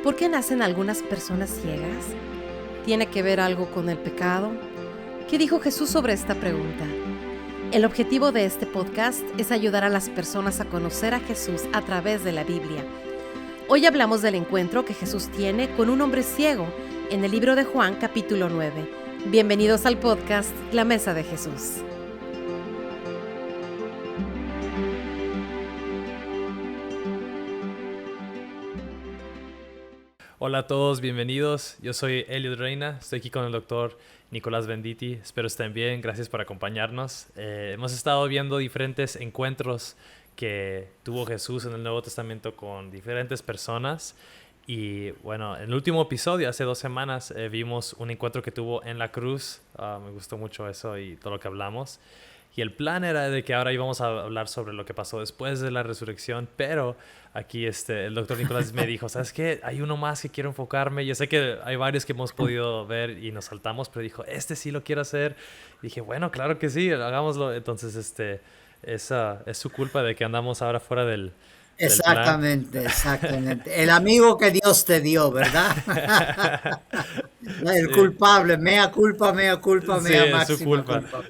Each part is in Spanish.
¿Por qué nacen algunas personas ciegas? ¿Tiene que ver algo con el pecado? ¿Qué dijo Jesús sobre esta pregunta? El objetivo de este podcast es ayudar a las personas a conocer a Jesús a través de la Biblia. Hoy hablamos del encuentro que Jesús tiene con un hombre ciego en el libro de Juan, capítulo 9. Bienvenidos al podcast La Mesa de Jesús. Hola a todos, bienvenidos. Yo soy Eliud Reina, estoy aquí con el doctor Nicolás Venditti. Espero estén bien, gracias por acompañarnos. Hemos estado viendo diferentes encuentros que tuvo Jesús en el Nuevo Testamento con diferentes personas. Y bueno, en el último episodio, hace 2 semanas, vimos un encuentro que tuvo en la cruz. Me gustó mucho eso y todo lo que hablamos. Y el plan era de que ahora íbamos a hablar sobre lo que pasó después de la resurrección, pero aquí el doctor Nicolás me dijo, ¿sabes qué? Hay uno más que quiero enfocarme. Yo sé que hay varios que hemos podido ver y nos saltamos, pero dijo, sí lo quiero hacer. Y dije, bueno, claro que sí, hagámoslo. Entonces, es su culpa de que andamos ahora fuera del plan. Exactamente. El amigo que Dios te dio, ¿verdad? El Sí. culpable, mea culpa, mea culpa, Sí, mea es su máxima culpa. culpa.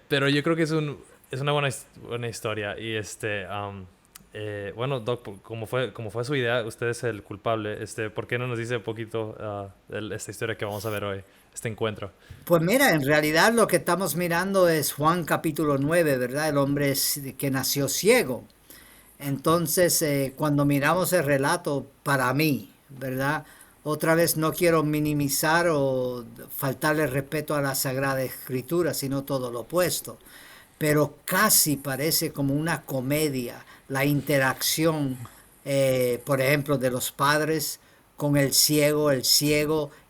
Pero yo creo que es una buena historia. Y bueno, Doc, como fue su idea, usted es el culpable. ¿Por qué no nos dice un poquito de esta historia que vamos a ver hoy, este encuentro? Pues mira, en realidad lo que estamos mirando es Juan capítulo 9, ¿verdad? El hombre que nació ciego. Entonces, cuando miramos el relato, para mí, ¿verdad? Otra vez no quiero minimizar o faltarle respeto a la Sagrada Escritura, sino todo lo opuesto. Pero casi parece como una comedia la interacción, por ejemplo, de los padres con el ciego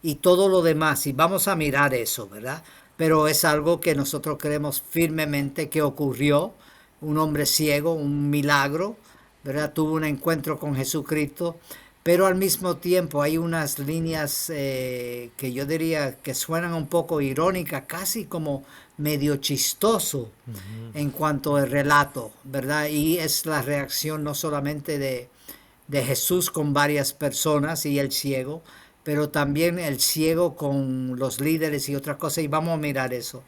y todo lo demás. Y vamos a mirar eso, ¿verdad? Pero es algo que nosotros creemos firmemente que ocurrió. Un hombre ciego, un milagro, ¿verdad? Tuvo un encuentro con Jesucristo, pero al mismo tiempo hay unas líneas que yo diría que suenan un poco irónicas, casi como medio chistoso Ujú. en cuanto al relato, ¿verdad? Y es la reacción no solamente de Jesús con varias personas y el ciego, pero también el ciego con los líderes y otras cosas, y vamos a mirar eso.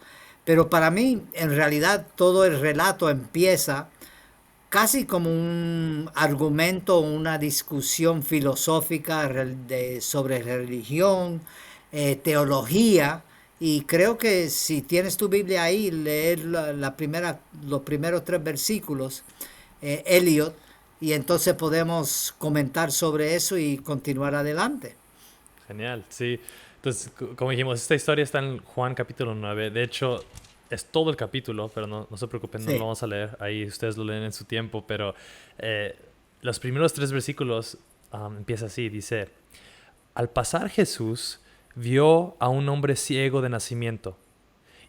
Pero para mí, en realidad, todo el relato empieza casi como un argumento, una discusión filosófica sobre religión, teología, y creo que si tienes tu Biblia ahí, leer los primeros 3 versículos, Eliot, y entonces podemos comentar sobre eso y continuar adelante. Genial, sí. Entonces, como dijimos, esta historia está en Juan capítulo 9. De hecho, es todo el capítulo, pero no se preocupen, no lo Sí. vamos a leer. Ahí ustedes lo leen en su tiempo, pero los primeros 3 versículos empieza así, dice, al pasar Jesús vio a un hombre ciego de nacimiento,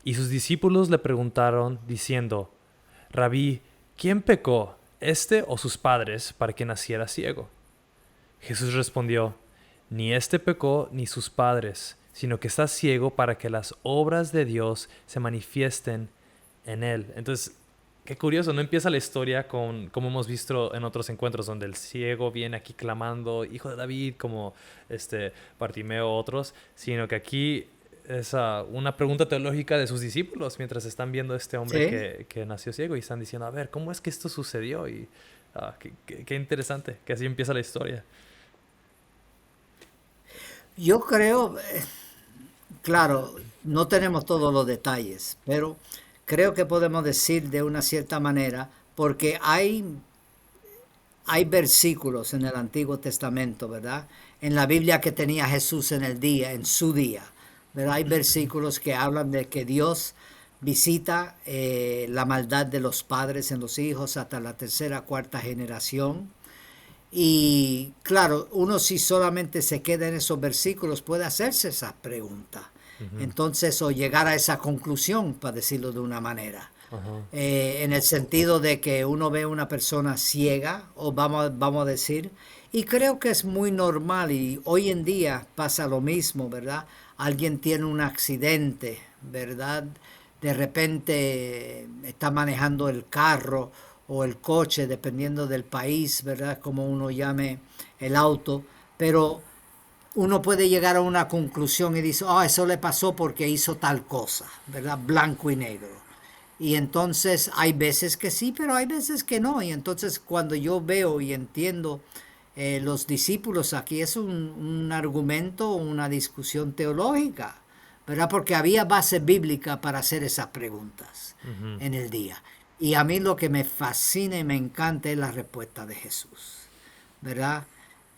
y sus discípulos le preguntaron diciendo, Rabí, ¿quién pecó, este o sus padres, para que naciera ciego? Jesús respondió, ni este pecó ni sus padres, sino que está ciego para que las obras de Dios se manifiesten en él. Entonces, qué curioso, no empieza la historia como hemos visto en otros encuentros, donde el ciego viene aquí clamando, hijo de David, como Bartimeo o otros, sino que aquí es una pregunta teológica de sus discípulos mientras están viendo a este hombre Sí. que nació ciego y están diciendo, a ver, ¿cómo es que esto sucedió? Y qué interesante, que así empieza la historia. Yo creo, claro, no tenemos todos los detalles, pero creo que podemos decir de una cierta manera, porque hay versículos en el Antiguo Testamento, ¿verdad? En la Biblia que tenía Jesús en su día, ¿verdad? Hay versículos que hablan de que Dios visita la maldad de los padres en los hijos hasta la tercera, cuarta generación. Y claro, uno si solamente se queda en esos versículos puede hacerse esa pregunta. Ujú. Entonces, o llegar a esa conclusión, para decirlo de una manera. Ajá. En el sentido de que uno ve una persona ciega, o vamos a decir, y creo que es muy normal y hoy en día pasa lo mismo, ¿verdad? Alguien tiene un accidente, ¿verdad? De repente está manejando el carro o el coche, dependiendo del país, ¿verdad? Como uno llame el auto, pero uno puede llegar a una conclusión y dice, oh, eso le pasó porque hizo tal cosa, ¿verdad? Blanco y negro. Y entonces hay veces que sí, pero hay veces que no. Y entonces cuando yo veo y entiendo los discípulos aquí, es un argumento, una discusión teológica, ¿verdad? Porque había base bíblica para hacer esas preguntas Ujú. en el día. Y a mí lo que me fascina y me encanta es la respuesta de Jesús, ¿verdad?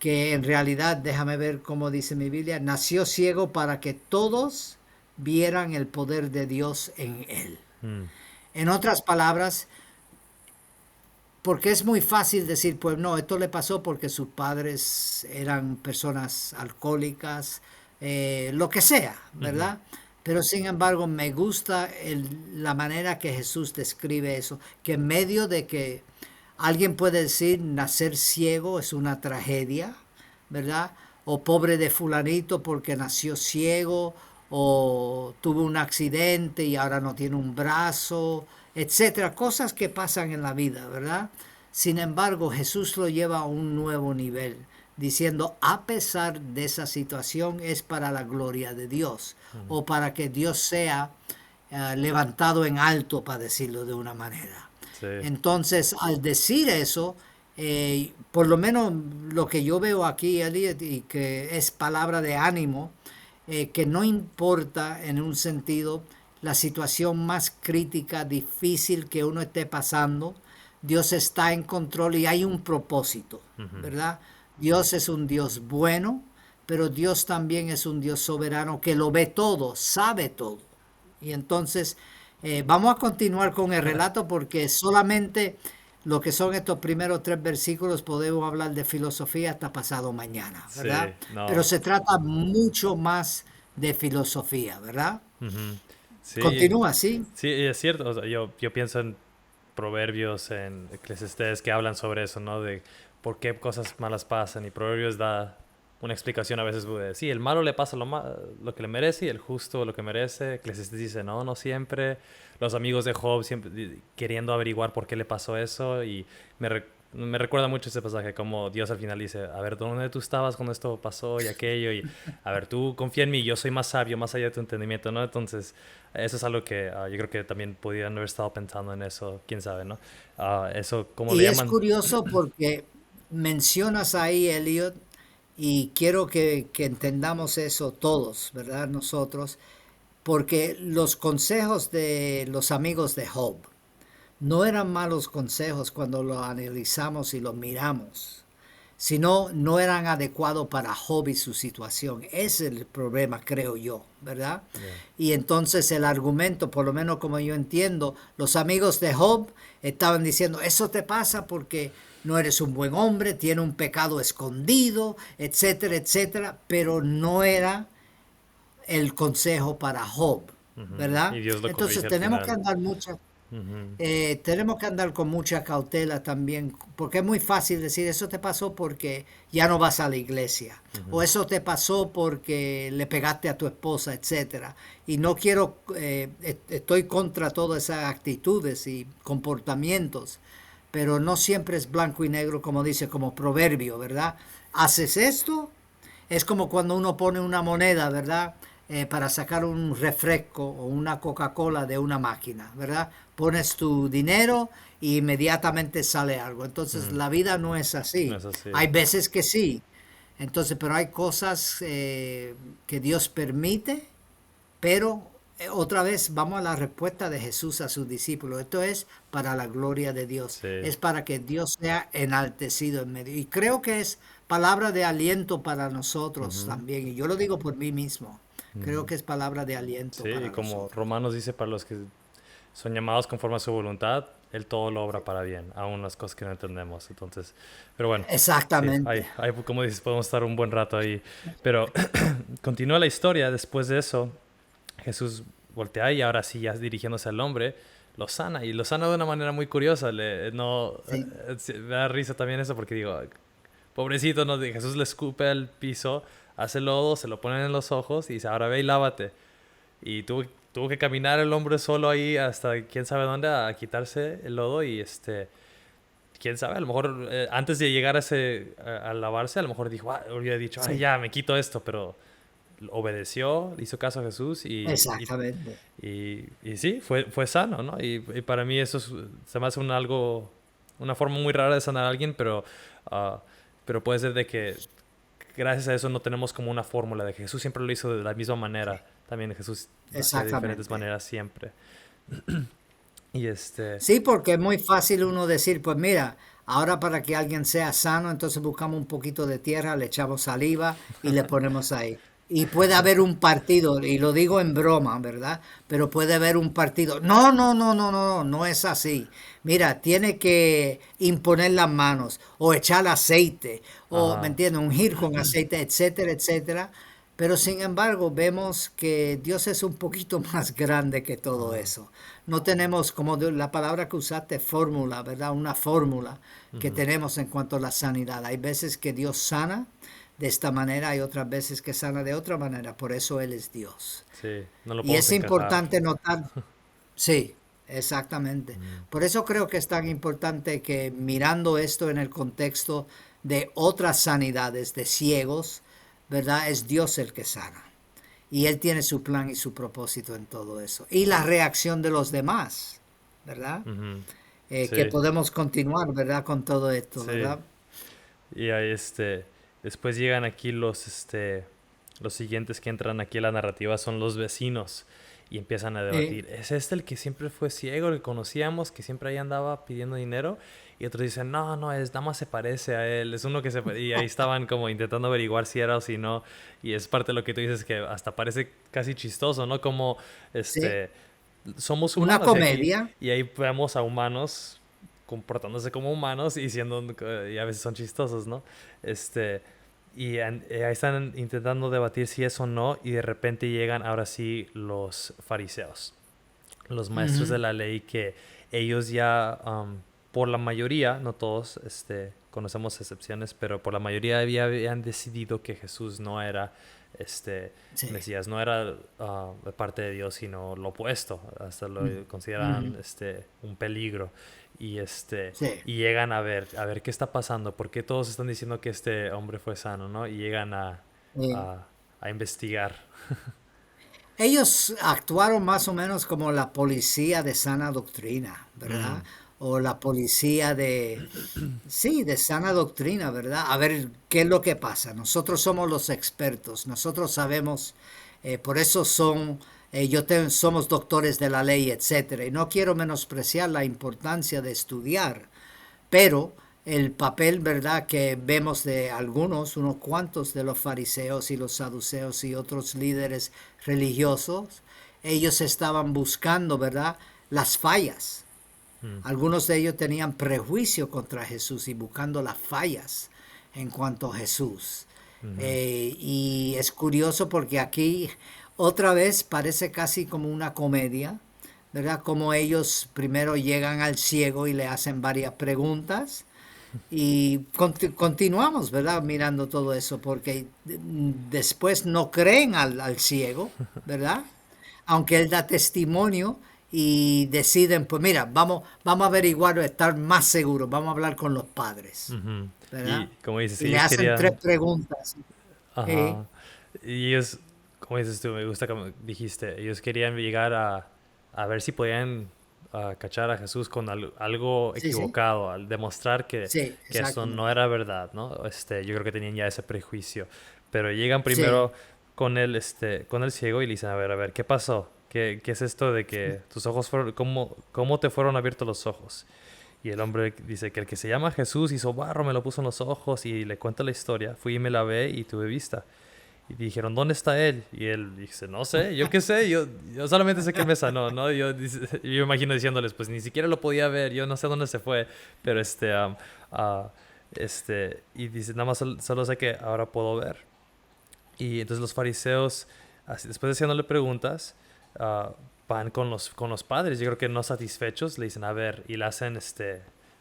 Que en realidad, déjame ver cómo dice mi Biblia, nació ciego para que todos vieran el poder de Dios en él. Mm. En otras palabras, porque es muy fácil decir, pues no, esto le pasó porque sus padres eran personas alcohólicas, lo que sea, Ujú. ¿verdad? Pero sin embargo, me gusta la manera que Jesús describe eso, que en medio de que alguien puede decir nacer ciego es una tragedia, ¿verdad? O pobre de fulanito porque nació ciego, o tuvo un accidente y ahora no tiene un brazo, etcétera, cosas que pasan en la vida, ¿verdad? Sin embargo, Jesús lo lleva a un nuevo nivel, diciendo, a pesar de esa situación es para la gloria de Dios, Ujú. o para que Dios sea levantado en alto, para decirlo de una manera. Sí. Entonces, al decir eso, por lo menos lo que yo veo aquí, Elliot, y que es palabra de ánimo, que no importa en un sentido la situación más crítica, difícil que uno esté pasando, Dios está en control y hay un propósito, Ujú. ¿verdad? Dios es un Dios bueno, pero Dios también es un Dios soberano que lo ve todo, sabe todo. Y entonces vamos a continuar con el relato porque solamente lo que son estos primeros 3 versículos podemos hablar de filosofía hasta pasado mañana, ¿verdad? Sí, Pero no. se trata mucho más de filosofía, ¿verdad? Ujú. Sí, Continúa, ¿sí? sí, es cierto. O sea, yo pienso en proverbios, en Eclesiastés que hablan sobre eso, ¿no? De por qué cosas malas pasan. Y proverbios da una explicación a veces de, sí, el malo le pasa lo que le merece y el justo lo que merece. Eclesiastés dice, no, no siempre. Los amigos de Job siempre queriendo averiguar por qué le pasó eso. Y me recuerda mucho ese pasaje, como Dios al final dice, a ver, ¿dónde tú estabas cuando esto pasó y aquello? Y a ver, tú confía en mí, yo soy más sabio, más allá de tu entendimiento, ¿no? Entonces, eso es algo que yo creo que también podrían haber estado pensando en eso, quién sabe, ¿no? Eso, ¿cómo le Y es llaman? curioso porque mencionas ahí, Elliot, y quiero que entendamos eso todos, ¿verdad? Nosotros, porque los consejos de los amigos de Job no eran malos consejos cuando los analizamos y los miramos, sino no eran adecuados para Job y su situación. Ese es el problema, creo yo, ¿verdad? Yeah. Y entonces el argumento, por lo menos como yo entiendo, los amigos de Job estaban diciendo, eso te pasa porque no eres un buen hombre, tiene un pecado escondido, etcétera, etcétera, pero no era el consejo para Job, Ujú. Y ¿verdad? Dios lo Entonces corrige al final. Ujú. tenemos que andar con mucha cautela también, porque es muy fácil decir, eso te pasó porque ya no vas a la iglesia, o Ujú. eso te pasó porque le pegaste a tu esposa, etcétera. Y no quiero, estoy contra todas esas actitudes y comportamientos, pero no siempre es blanco y negro como dice, como proverbio, ¿verdad? Haces esto, es como cuando uno pone una moneda, ¿verdad? Para sacar un refresco o una Coca-Cola de una máquina, ¿verdad? Pones tu dinero y inmediatamente sale algo. Entonces Ujú. la vida no es No así. es así. Hay veces que sí. Entonces, pero hay cosas que Dios permite, pero otra vez vamos a la respuesta de Jesús a sus discípulos. Esto es para la gloria de Dios. Sí. Es para que Dios sea enaltecido en medio. Y creo que es palabra de aliento para nosotros Ujú. también. Y yo lo digo por mí mismo. Creo Ujú. que es palabra de aliento Sí, para como nosotros. Romanos dice, para los que son llamados conforme a su voluntad, Él todo lo obra para bien, aún las cosas que no entendemos. Entonces, pero bueno, sí, Exactamente. como dices, podemos estar un buen rato ahí. Pero continúa la historia, después de eso, Jesús voltea y ahora sí, ya dirigiéndose al hombre, lo sana, y lo sana de una manera muy curiosa. No, Sí. sí, me da risa también eso, porque digo, pobrecito, ¿no? Jesús le escupe al piso, hace lodo, se lo ponen en los ojos y dice, ahora ve y lávate. Y tuvo que caminar el hombre solo ahí hasta quién sabe dónde a quitarse el lodo y quién sabe, a lo mejor antes de llegar a lavarse, a lo mejor dijo, hubiera dicho, ay, Sí, ya, me quito esto, pero obedeció, hizo caso a Jesús exactamente. y sí, fue sano, ¿no? Y para mí eso se me hace una forma muy rara de sanar a alguien, ah, pero puede ser de que gracias a eso no tenemos como una fórmula de que Jesús siempre lo hizo de la misma Sí, manera. También Jesús hacía de diferentes exactamente. maneras siempre. Y Sí, porque es muy fácil uno decir, pues mira, ahora para que alguien sea sano, entonces buscamos un poquito de tierra, le echamos saliva y le ponemos ahí. Y puede haber un partido, y lo digo en broma, ¿verdad? Pero puede haber un partido. No, no, no, no, no, no, no es así. Mira, tiene que imponer las manos o echar aceite o, ¿me ajá. entiendes? Ungir con aceite, etcétera, etcétera. Pero sin embargo, vemos que Dios es un poquito más grande que todo Ajá. eso. No tenemos, como la palabra que usaste, fórmula, ¿verdad? Una fórmula que Ujú. tenemos en cuanto a la sanidad. Hay veces que Dios sana de esta manera, hay otras veces que sana de otra manera. Por eso Él es Dios. Sí, no lo Y podemos es encajar. importante notar, sí, exactamente. Mm, Por eso creo que es tan importante que mirando esto en el contexto de otras sanidades de ciegos, ¿verdad? Es Dios el que sana. Y Él tiene su plan y su propósito en todo eso. Y la reacción de los demás, ¿verdad? ujú. Que Sí, podemos continuar, ¿verdad? Con todo esto, sí. ¿verdad? Y ahí después llegan aquí los siguientes que entran aquí a la narrativa son los vecinos y empiezan a Eh, debatir. ¿Es este el que siempre fue ciego, el que conocíamos, que siempre ahí andaba pidiendo dinero? Y otros dicen, no, no, nada más se parece a él, es uno que y ahí estaban como intentando averiguar si era o si no. Y es parte de lo que tú dices que hasta parece casi chistoso, ¿no? Como, sí, este, somos una humanos comedia. y ahí vemos a humanos comportándose como humanos y y a veces son chistosos, ¿no? Este, ahí están intentando debatir si es o no y de repente llegan ahora sí los fariseos, los maestros de Ujú, la ley que ellos ya, por la mayoría, no todos, conocemos excepciones, pero por la mayoría habían decidido que Jesús no era sí, Mesías, no era de parte de Dios, sino lo opuesto, hasta lo mm, consideran ujú, un peligro. Y, sí, y llegan a ver qué está pasando, por qué todos están diciendo que este hombre fue sano, ¿no? Y llegan eh, a, a investigar. ellos actuaron más o menos como la policía de sana doctrina, ¿verdad? Mm, O la policía de, sí, de sana doctrina, ¿verdad? A ver qué es lo que pasa. Nosotros somos los expertos, nosotros sabemos, por eso somos doctores de la ley, etcétera. Y no quiero menospreciar la importancia de estudiar, pero el papel, ¿verdad?, que vemos de algunos, unos cuantos de los fariseos y los saduceos y otros líderes religiosos, ellos estaban buscando, ¿verdad?, las fallas. mm, Algunos de ellos tenían prejuicio contra Jesús y buscando las fallas en cuanto a Jesús. ujú, Y es curioso porque aquí otra vez parece casi como una comedia, ¿verdad? Como ellos primero llegan al ciego y le hacen varias preguntas y continuamos, ¿verdad? Mirando todo eso porque después no creen al ciego, ¿verdad? Aunque él da testimonio y deciden, pues mira, vamos a averiguar, estar más seguros, vamos a hablar con los padres, ujú. ¿verdad? Y como dices, Y le ellos hacen tres querían. preguntas. Eh, Ajá. Y ellos, como dices tú, me gusta como dijiste, ellos querían llegar a ver si podían cachar a Jesús con algo sí, sí, equivocado, al demostrar sí, que esto no exactamente. era verdad, ¿no? Yo creo que tenían ya ese prejuicio. Pero llegan Sí, primero con el ciego y le dicen, a ver, ¿qué pasó? ¿Qué es esto de que tus ojos fueron, cómo te fueron abiertos los ojos? Y el hombre dice que el que se llama Jesús hizo barro, me lo puso en los ojos y le cuenta la historia. Fui y me lavé y tuve vista. Y dijeron, ¿dónde está él? Y él dice, no sé, yo qué sé, yo solamente sé que él me sanó, ¿no? Yo imagino diciéndoles, pues ni siquiera lo podía ver, yo no sé dónde se fue, pero ah, y dice, nada más solo sé que ahora puedo ver. Y entonces los fariseos, después de haciéndole preguntas, ah, van con los padres. Yo creo que no satisfechos, le dicen, a ver, y le hacen,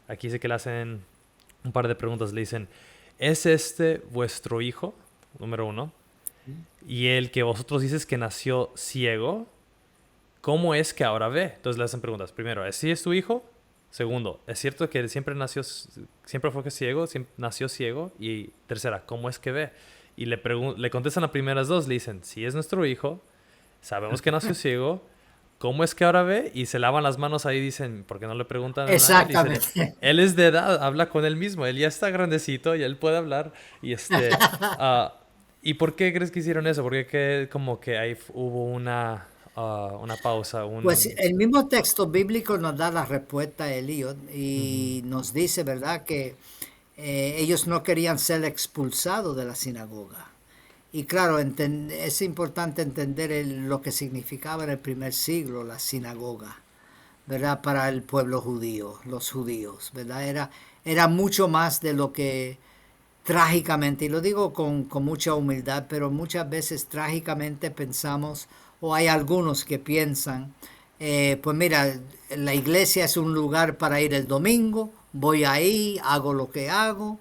aquí dice que le hacen un par de preguntas. Le dicen, ¿es este vuestro hijo? Número uno. Y el que vosotros dices que nació ciego, ¿cómo es que ahora ve? Entonces le hacen preguntas. Primero, ¿es si es tu hijo? Segundo, ¿es cierto que siempre fue que ciego, nació ciego? Y tercera, ¿cómo es que ve? Y le contestan las primeras dos, le dicen, si es nuestro hijo, sabemos que nació ciego, ¿cómo es que ahora ve? Y se lavan las manos ahí y dicen, ¿por qué no le preguntan a nadie? Dicen, Exactamente. él es de edad, habla con él mismo, él ya está grandecito y él puede hablar. Y ah, ¿y por qué crees que hicieron eso? Porque como que ahí hubo una pausa, Pues un... el mismo texto bíblico nos da la respuesta a Elías Ujú, y nos dice, ¿verdad?, que ellos no querían ser expulsados de la sinagoga. Y claro, es importante entender lo que significaba en el primer siglo la sinagoga, ¿verdad? Para el pueblo judío, los judíos, ¿verdad? Era mucho más de lo que trágicamente, y lo digo con mucha humildad, pero muchas veces trágicamente pensamos, o hay algunos que piensan, pues mira, la iglesia es un lugar para ir el domingo, voy ahí, hago lo que hago,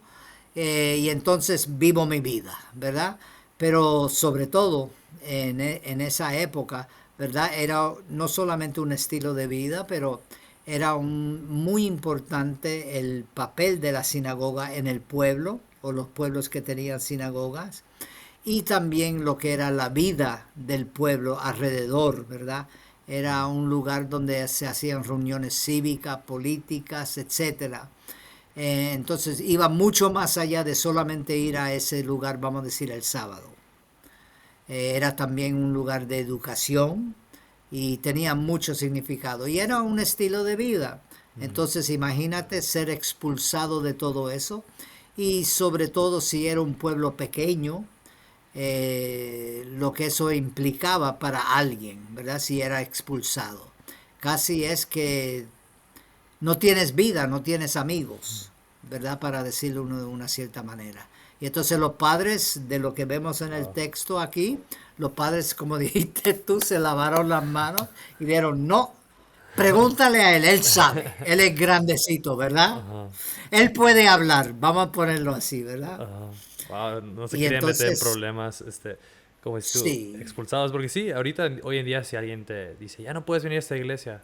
y entonces vivo mi vida, ¿verdad? Pero sobre todo en esa época, ¿verdad? Era no solamente un estilo de vida, pero era muy importante el papel de la sinagoga en el pueblo o los pueblos que tenían sinagogas y también lo que era la vida del pueblo alrededor, ¿verdad? Era un lugar donde se hacían reuniones cívicas, políticas, etcétera. Entonces iba mucho más allá de solamente ir a ese lugar, vamos a decir, el sábado. Era también un lugar de educación y tenía mucho significado. Y era un estilo de vida. ujú. Entonces imagínate ser expulsado de todo eso y sobre todo si era un pueblo pequeño, lo que eso implicaba para alguien, ¿verdad? Si era expulsado. Casi es que no tienes vida, no tienes amigos, ¿verdad? Para decirlo de una cierta manera. Y entonces los padres, de lo que vemos en el Wow. texto aquí, los padres, como dijiste tú, se lavaron las manos y dijeron, no, pregúntale a él, él sabe, él es grandecito, ¿verdad? Ajá, Él puede hablar, vamos a ponerlo así, ¿verdad? ajá. Wow, no se Y querían meter en entonces, problemas, como dices tú, sí, expulsados, porque sí, ahorita, hoy en día, si alguien te dice, ya no puedes venir a esta iglesia,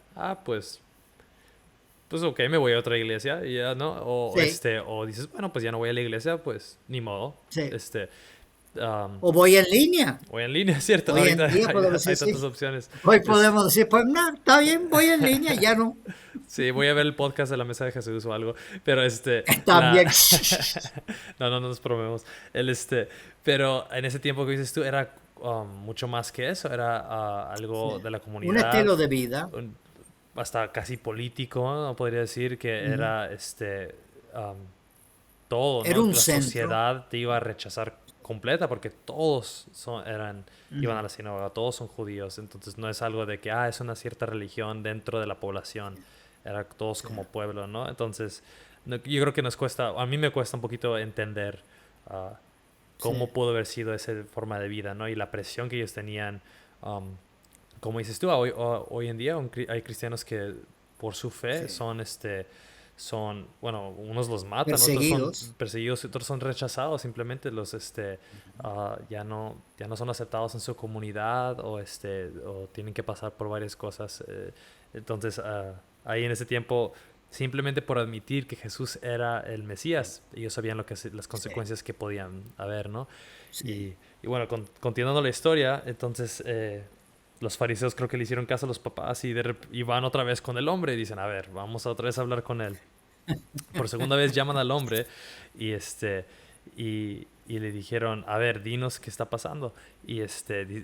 pues ok, me voy a otra iglesia, y ya, ¿no? sí, O dices, bueno, pues ya no voy a la iglesia, pues ni modo, sí. este, um, O voy en línea. voy en línea, ¿cierto? Hoy en Ahorita día hay, podemos hay decir, tantas sí. opciones. Hoy Es, podemos decir, pues no, está bien, voy en línea, ya no. Sí, voy a ver el podcast de la Mesa de Jesús o algo, pero la... También. no nos probemos. Pero en ese tiempo que dices tú era mucho más que eso, era Sí. algo de la Un comunidad, estilo de vida. un- hasta casi político, ¿no? Podría decir que Ujú. era um, todo, Era ¿no? un La centro. sociedad te iba a rechazar completa porque todos iban a Ujú. la sinagoga, todos son judíos, entonces no es algo de que, es una cierta religión dentro de la población, era todos Sí, como pueblo, ¿no? Entonces, yo creo que a mí me cuesta un poquito entender ah, cómo sí, pudo haber sido esa forma de vida, ¿no? Y la presión que ellos tenían, um, como dices tú, hoy en día hay cristianos que por su fe sí. bueno, unos los matan, otros son Perseguidos. perseguidos, otros son rechazados, simplemente ya no son aceptados en su comunidad o tienen que pasar por varias cosas. Entonces, ahí en ese tiempo, simplemente por admitir que Jesús era el Mesías, ellos sabían las Sí, consecuencias que podían haber, ¿no? sí, Y bueno, continuando la historia, entonces los fariseos creo que le hicieron caso a los papás y van otra vez con el hombre y dicen, a ver, vamos a otra vez a hablar con él. Por segunda vez llaman al hombre y y le dijeron, a ver, dinos qué está pasando. Y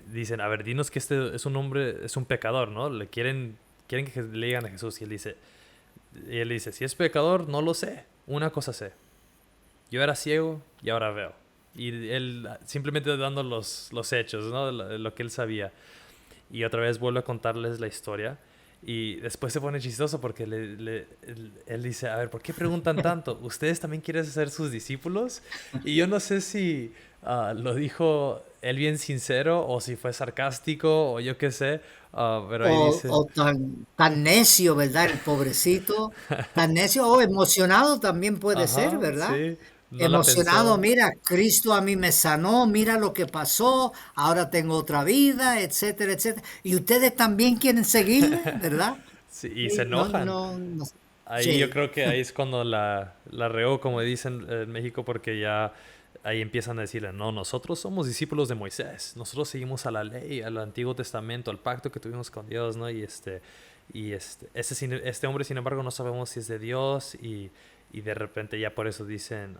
dicen, a ver, dinos que este es un hombre, es un pecador, ¿no? Quieren que le digan a Jesús y él dice, si es pecador, no lo sé. Una cosa sé, yo era ciego y ahora veo. Y él simplemente dando los hechos, ¿no? Lo que él sabía. Y otra vez vuelve a contarles la historia. Y después se pone chistoso porque él dice, a ver, ¿por qué preguntan tanto? ¿Ustedes también quieren ser sus discípulos? Y yo no sé si lo dijo él bien sincero o si fue sarcástico o yo qué sé. Pero ahí dice, o tan necio, ¿verdad? El pobrecito, tan necio o emocionado también puede ser, ajá, ¿verdad? sí, no la Emocionado, pensó. mira, Cristo a mí me sanó, mira lo que pasó, ahora tengo otra vida, etcétera, etcétera. Y ustedes también quieren seguirme, ¿verdad? Sí, y se Sí, no, enojan. no, no. ahí yo Sí, creo que ahí es cuando la regó, como dicen en México, porque ya ahí empiezan a decirle, no, nosotros somos discípulos de Moisés, nosotros seguimos a la ley, al Antiguo Testamento, al pacto que tuvimos con Dios, ¿no? Este hombre, sin embargo, no sabemos si es de Dios y de repente ya por eso dicen,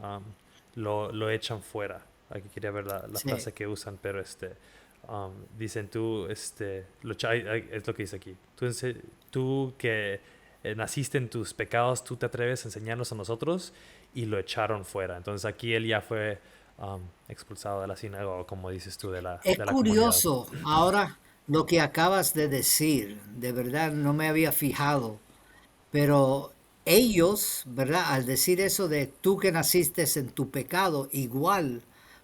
lo echan fuera. Aquí quería ver la sí. frase que usan, pero dicen tú, es lo que dice aquí, tú que naciste en tus pecados, tú te atreves a enseñarnos a nosotros y lo echaron fuera. Entonces aquí él ya fue expulsado de la sinagoga, como dices tú, Es de la comunidad. curioso ahora lo que acabas de decir, de verdad no me había fijado, pero ellos, ¿verdad? Al decir eso de tú que naciste en tu pecado, igual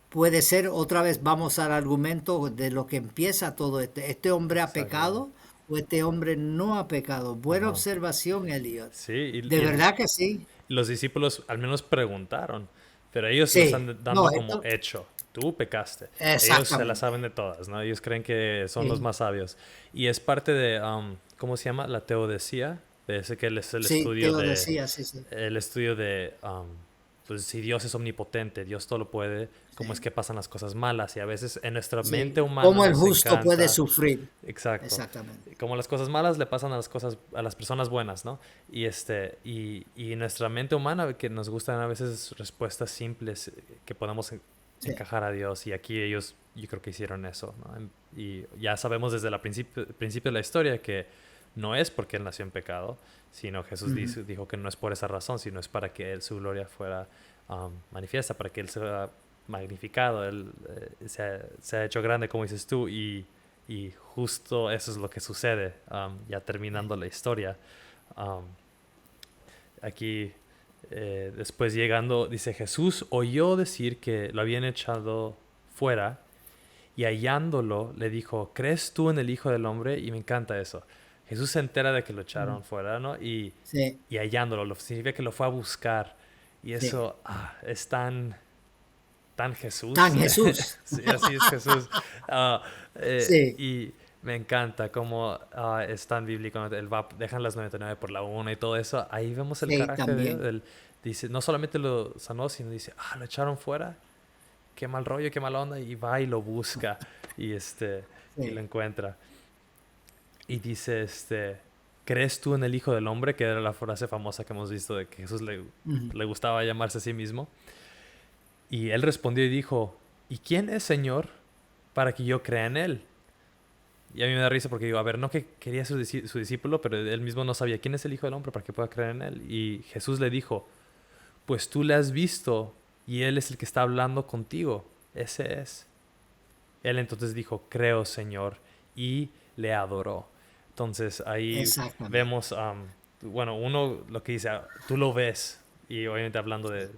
puede ser, otra vez vamos al argumento de lo que empieza todo este hombre ha Exactamente. pecado o este hombre no ha pecado. Buena Ajá. observación, Elliot. Sí, De verdad que sí. los discípulos al menos preguntaron, pero ellos lo Sí, están no, dando como esto, hecho. Tú pecaste. Ellos se la exactamente. saben de todas, ¿no? Ellos creen que son los Sí, más sabios. Y es parte de, ¿cómo se llama? La teodicea. De ese que es sí, te lo decía, sí, sí, el estudio de, pues si Dios es omnipotente, Dios todo lo puede, ¿cómo es sí, que pasan las cosas malas? Y a veces en nuestra mente sí. humana Cómo el nos justo puede encanta. sufrir. Exacto. Exactamente. Como las cosas malas le pasan a las personas buenas, ¿no? Y nuestra mente humana que nos gustan a veces respuestas simples que podemos Sí. encajar a Dios y aquí ellos yo creo que hicieron eso, ¿no? Y ya sabemos desde el principio de la historia que no es porque él nació en pecado, sino Jesús Ujú. dijo que no es por esa razón, sino es para que él, su gloria fuera manifiesta, para que él sea magnificado, él se ha hecho grande como dices tú y justo eso es lo que sucede, ya terminando la historia. Um, aquí, después llegando, dice Jesús oyó decir que lo habían echado fuera y hallándolo le dijo, ¿crees tú en el Hijo del Hombre? Y me encanta eso. Jesús se entera de que lo Mm. echaron fuera, ¿no? Sí, Y hallándolo, significa que lo fue a buscar. Y sí. eso es tan, tan Tan Jesús. Jesús. Sí, así es Jesús. Ah, Sí, y me encanta cómo es tan bíblico. Dejan las 99 por la una y todo eso. Ahí vemos el sí, carácter de Dios. también. Dice, no solamente lo sanó, sino dice, lo echaron fuera. Qué mal rollo, qué mala onda. Y va y lo busca y, y lo Sí. encuentra. Y dice, ¿crees tú en el Hijo del Hombre? Que era la frase famosa que hemos visto de que Jesús Ujú. le gustaba llamarse a sí mismo. Y él respondió y dijo, ¿y quién es, Señor, para que yo crea en él? Y a mí me da risa porque digo, a ver, no que quería ser su discípulo, pero él mismo no sabía quién es el Hijo del Hombre para que pueda creer en él. Y Jesús le dijo, pues tú le has visto y él es el que está hablando contigo. Ese es. Él entonces dijo, creo, Señor, y le adoró. Entonces ahí Exactamente. vemos, bueno, uno lo que dice, tú lo ves, y obviamente hablando de,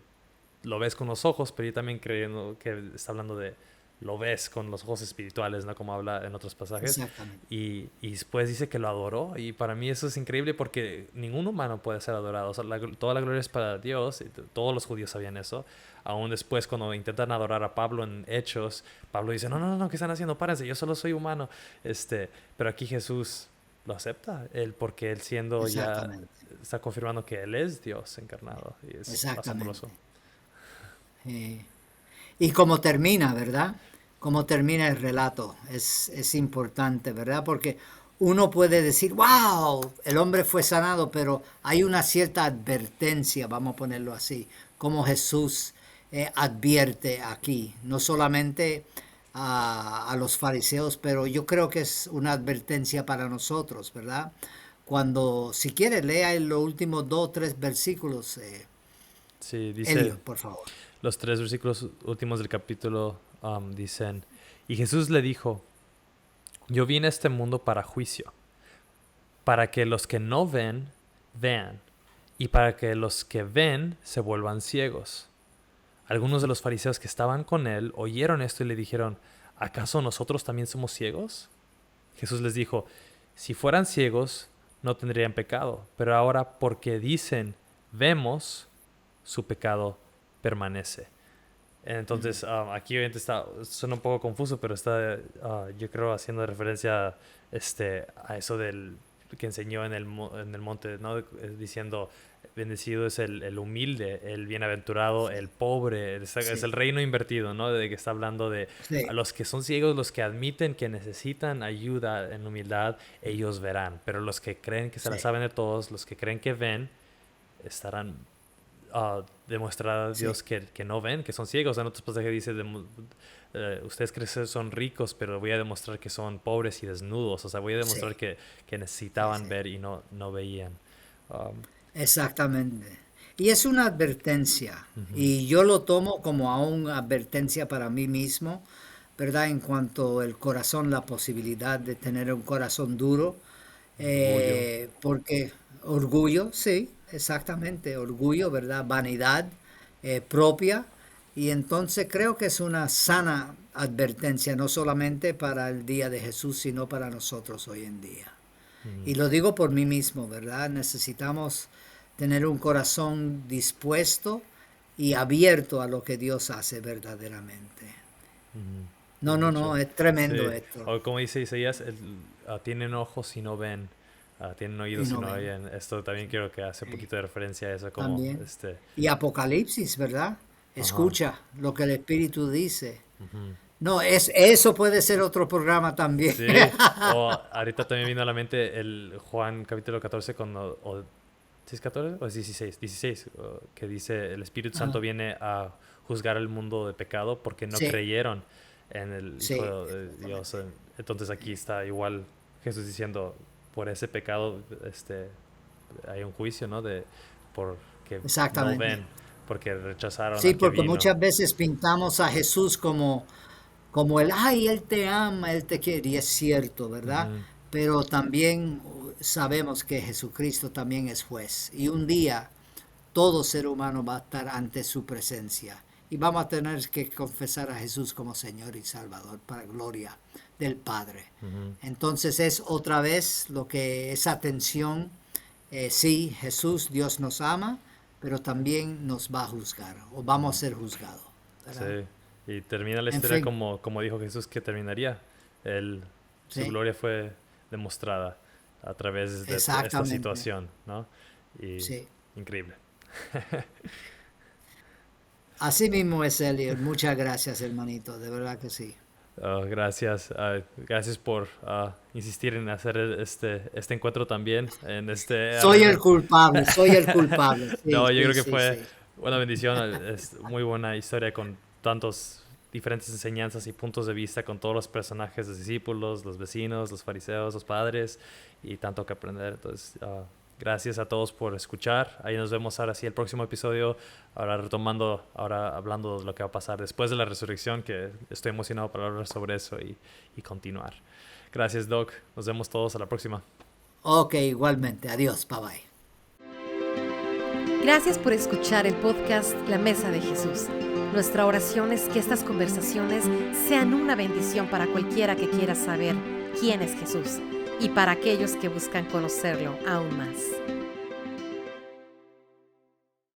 lo ves con los ojos, pero yo también creyendo que está hablando de, lo ves con los ojos espirituales, ¿no? Como habla en otros pasajes. Exactamente. Y después dice que lo adoró, y para mí eso es increíble porque ningún humano puede ser adorado. O sea, toda la gloria es para Dios, y todos los judíos sabían eso. Aún después, cuando intentan adorar a Pablo en Hechos, Pablo dice, no, no, no, ¿qué están haciendo? Párense, yo solo soy humano. Pero aquí Jesús lo acepta, él, porque él siendo ya, Exactamente. está confirmando que él es Dios encarnado, y es asombroso. Exactamente. Eh, y cómo termina, ¿verdad? Cómo termina el relato es importante, ¿verdad? Porque uno puede decir, wow, el hombre fue sanado, pero hay una cierta advertencia, vamos a ponerlo así, como Jesús advierte aquí, no solamente a los fariseos, pero yo creo que es una advertencia para nosotros, ¿verdad? Cuando, si quiere, lea en los últimos dos o tres versículos, Sí, dice, Elliot, por favor. los tres versículos últimos del capítulo dicen, y Jesús le dijo, yo vine a este mundo para juicio, para que los que no ven, vean, y para que los que ven se vuelvan ciegos. Algunos de los fariseos que estaban con él oyeron esto y le dijeron, ¿acaso nosotros también somos ciegos? Jesús les dijo, si fueran ciegos, no tendrían pecado, pero ahora porque dicen, vemos, su pecado permanece. Entonces, aquí obviamente suena un poco confuso, pero está, yo creo, haciendo referencia a eso del que enseñó en el monte, ¿no? Diciendo, bendecido es el humilde, el bienaventurado, el pobre. Es el reino invertido, ¿no? De que está hablando de a los que son ciegos, los que admiten que necesitan ayuda en humildad, ellos verán. Pero los que creen que se la saben de todos, los que creen que ven, estarán demostrar a Dios que no ven, que son ciegos. En otros pasajes dice, ustedes creen que son ricos, pero voy a demostrar que son pobres y desnudos. O sea, voy a demostrar que necesitaban ver y no veían. Exactamente. Y es una advertencia, y yo lo tomo como a una advertencia para mí mismo, ¿verdad? En cuanto al corazón, la posibilidad de tener un corazón duro, Orgullo. porque orgullo, sí, exactamente, orgullo, ¿verdad? Vanidad propia, y entonces creo que es una sana advertencia, no solamente para el día de Jesús, sino para nosotros hoy en día. Y lo digo por mí mismo, ¿verdad? Necesitamos tener un corazón dispuesto y abierto a lo que Dios hace verdaderamente. No, Mucho. es tremendo Sí. esto. O como dice Isaías, tienen ojos y no ven, tienen Y oídos y no no ven. oyen. Esto también quiero que hace un poquito de referencia a eso, como También. Y Apocalipsis, ¿verdad? ajá. Escucha lo que el Espíritu dice. No, eso puede ser otro programa también. Sí, o ahorita también vino a la mente el Juan capítulo 14 ¿sí es 14 o es 16? 16, que dice el Espíritu Santo Ajá. viene a juzgar el mundo de pecado porque no Sí, creyeron en el sí, Hijo de Dios. exactamente. Entonces aquí está igual Jesús diciendo, por ese pecado hay un juicio, ¿no? Porque no Exactamente. ven, porque rechazaron Sí, al que porque vino. muchas veces pintamos a Jesús como ay, Él te ama, Él te quiere, y es cierto, ¿verdad? Ujú, Pero también sabemos que Jesucristo también es juez, y un día todo ser humano va a estar ante su presencia, y vamos a tener que confesar a Jesús como Señor y Salvador para gloria del Padre. ujú, Entonces es otra vez lo que esa tensión, sí, Jesús, Dios nos ama, pero también nos va a juzgar, o vamos a ser juzgados, ¿verdad? sí. Y termina la En historia fin, como dijo Jesús que terminaría. Su sí, gloria fue demostrada a través de esta exactamente, situación, ¿no? Y sí. increíble. Así mismo es, Elliot. Muchas gracias, hermanito, de verdad que sí. Gracias, gracias por insistir en hacer este encuentro también. Soy el culpable, sí, No, yo sí, creo que sí, fue sí. una bendición. Es muy buena historia con tantos diferentes enseñanzas y puntos de vista con todos los personajes, los discípulos, los vecinos, los fariseos, los padres y tanto que aprender. Entonces, gracias a todos por escuchar. Ahí nos vemos ahora sí el próximo episodio, ahora retomando, ahora hablando de lo que va a pasar después de la resurrección, que estoy emocionado para hablar sobre eso y continuar. Gracias, Doc. Nos vemos todos a la próxima. Ok, igualmente. Adiós, bye bye. Gracias por escuchar el podcast La Mesa de Jesús. Nuestra oración es que estas conversaciones sean una bendición para cualquiera que quiera saber quién es Jesús y para aquellos que buscan conocerlo aún más.